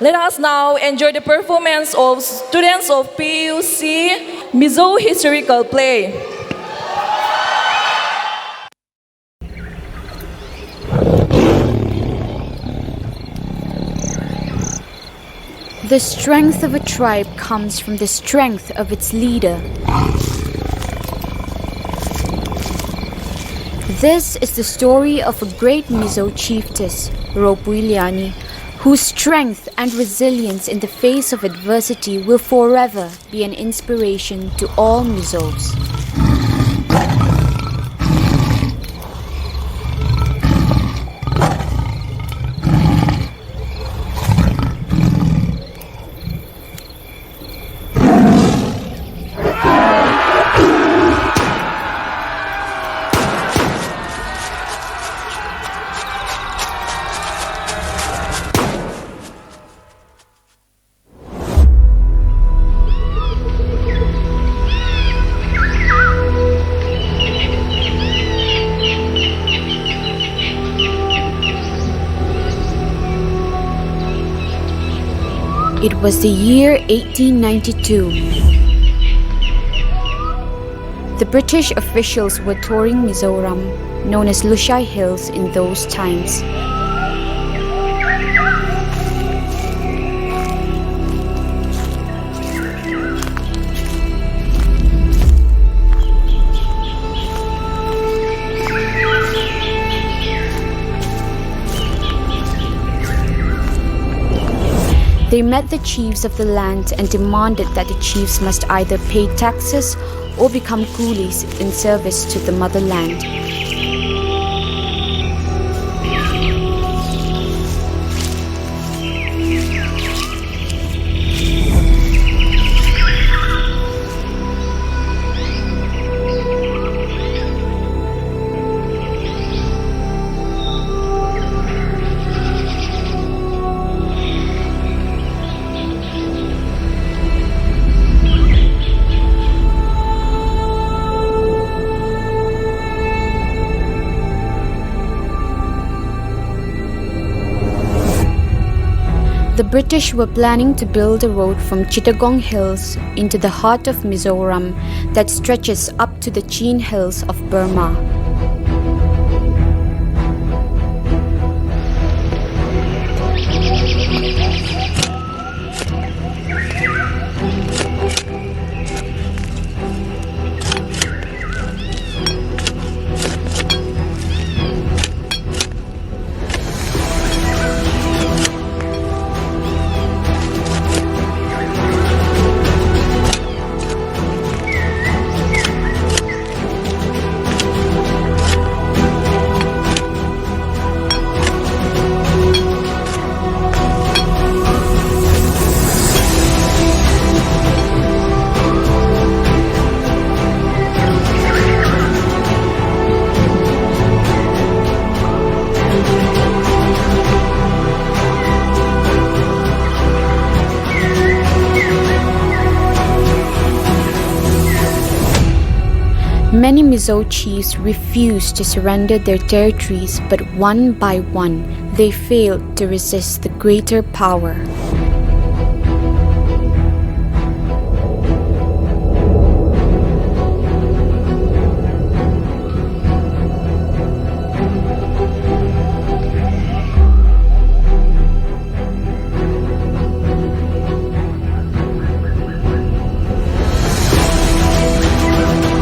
Let us now enjoy the performance of students of PUC Mizo Historical Play. The strength of a tribe comes from the strength of its leader. This is the story of a great Mizo chiefess, Ropuilaini, whose strength and resilience in the face of adversity will forever be an inspiration to all Mizos. It was the year 1892. The British officials were touring Mizoram, known as Lushai Hills in those times. They met the chiefs of the land and demanded that the chiefs must either pay taxes or become coolies in service to the motherland. The British were planning to build a road from Chittagong Hills into the heart of Mizoram that stretches up to the Chin Hills of Burma. Many Mizo chiefs refused to surrender their territories, but one by one, they failed to resist the greater power.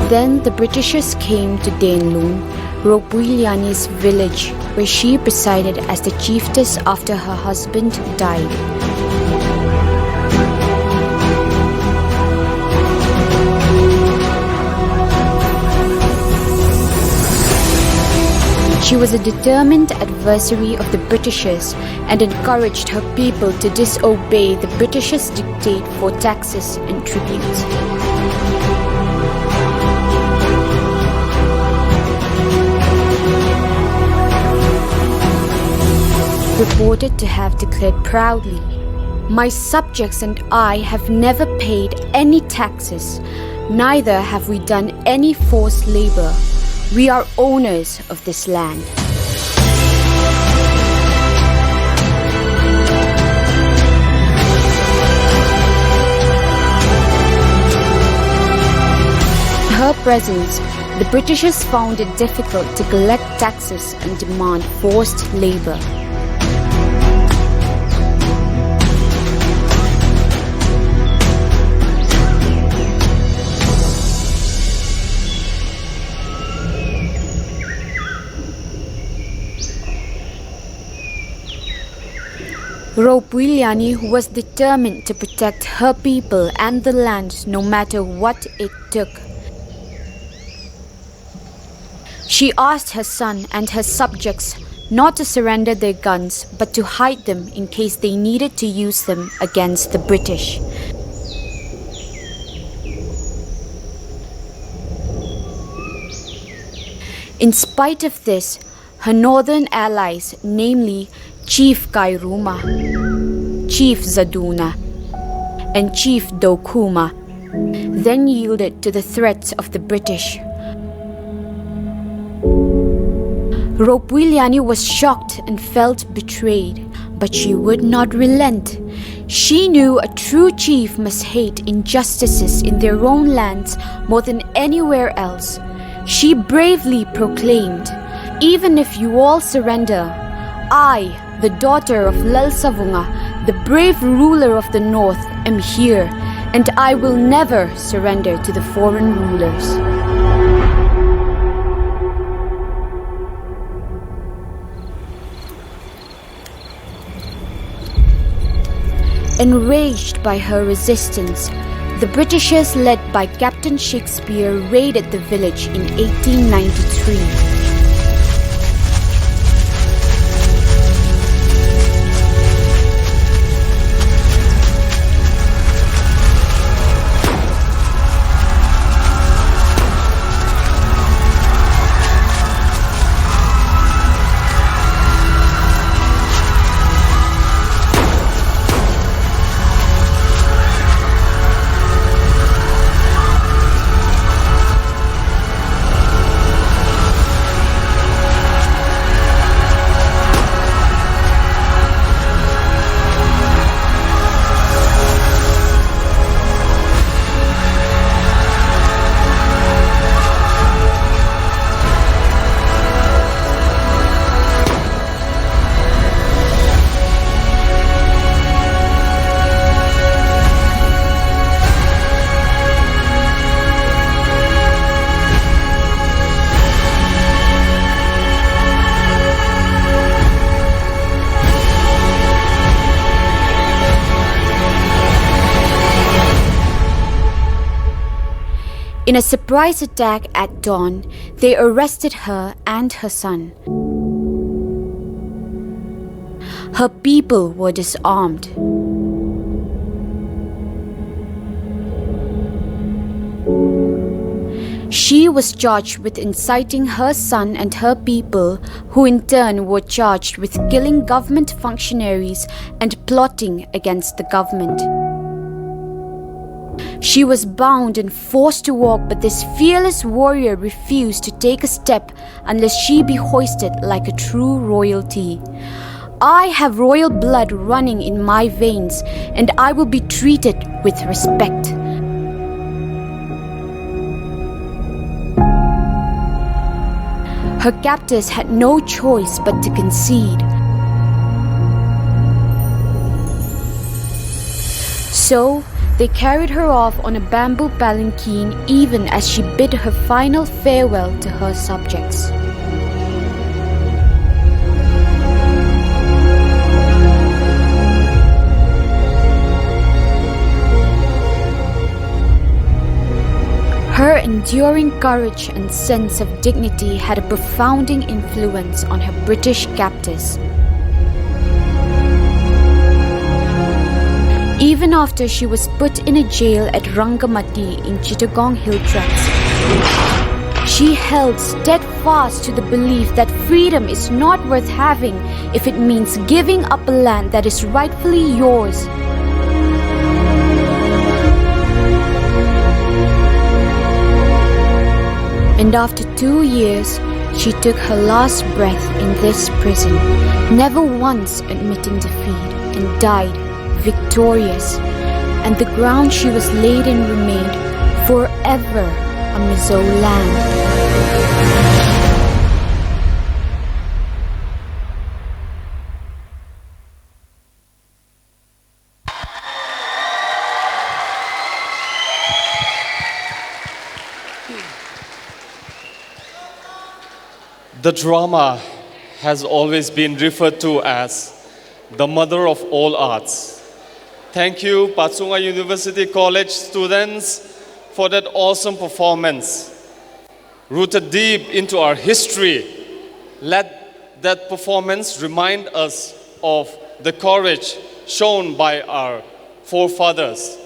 Then the Britishers came to Lalnu, Ropuilaini's village, where she presided as the chiefess after her husband died. She was a determined adversary of the Britishers and encouraged her people to disobey the Britishers' dictate for taxes and tribute. Reported to have declared proudly, "My subjects and I have never paid any taxes, neither have we done any forced labor. We are owners of this land." her presence, the Britishers found it difficult to collect taxes and demand forced labor. Ropuilaini was determined to protect her people and the land no matter what it took. She asked her son and her subjects not to surrender their guns but to hide them in case they needed to use them against the British. In spite of this, her northern allies, namely Chief Kairuma, Chief Zaduna, and Chief Dokuma, then yielded to the threats of the British. Ropuilaini was shocked and felt betrayed, but she would not relent. She knew a true chief must hate injustices in their own lands more than anywhere else. She bravely proclaimed, "Even if you all surrender, I, the daughter of Lalsavunga, the brave ruler of the north, am here, and I will never surrender to the foreign rulers." Enraged by her resistance, the Britishers led by Captain Shakespeare raided the village in 1893. In a surprise attack at dawn, they arrested her and her son. Her people were disarmed. She was charged with inciting her son and her people, who in turn were charged with killing government functionaries and plotting against the government. She was bound and forced to walk, but this fearless warrior refused to take a step unless she be hoisted like a true royalty. "I have royal blood running in my veins, and I will be treated with respect." Her captors had no choice but to concede. So, they carried her off on a bamboo palanquin even as she bid her final farewell to her subjects. Her enduring courage and sense of dignity had a profounding influence on her British captors. Even after she was put in a jail at Rangamati in Chittagong Hill Tracts, she held steadfast to the belief that freedom is not worth having if it means giving up a land that is rightfully yours. And after 2 years, she took her last breath in this prison, never once admitting defeat, and died victorious, and the ground she was laid in remained forever a Mizo land. The drama has always been referred to as the mother of all arts. Thank you, Patsunga University College students, for that awesome performance. Rooted deep into our history, let that performance remind us of the courage shown by our forefathers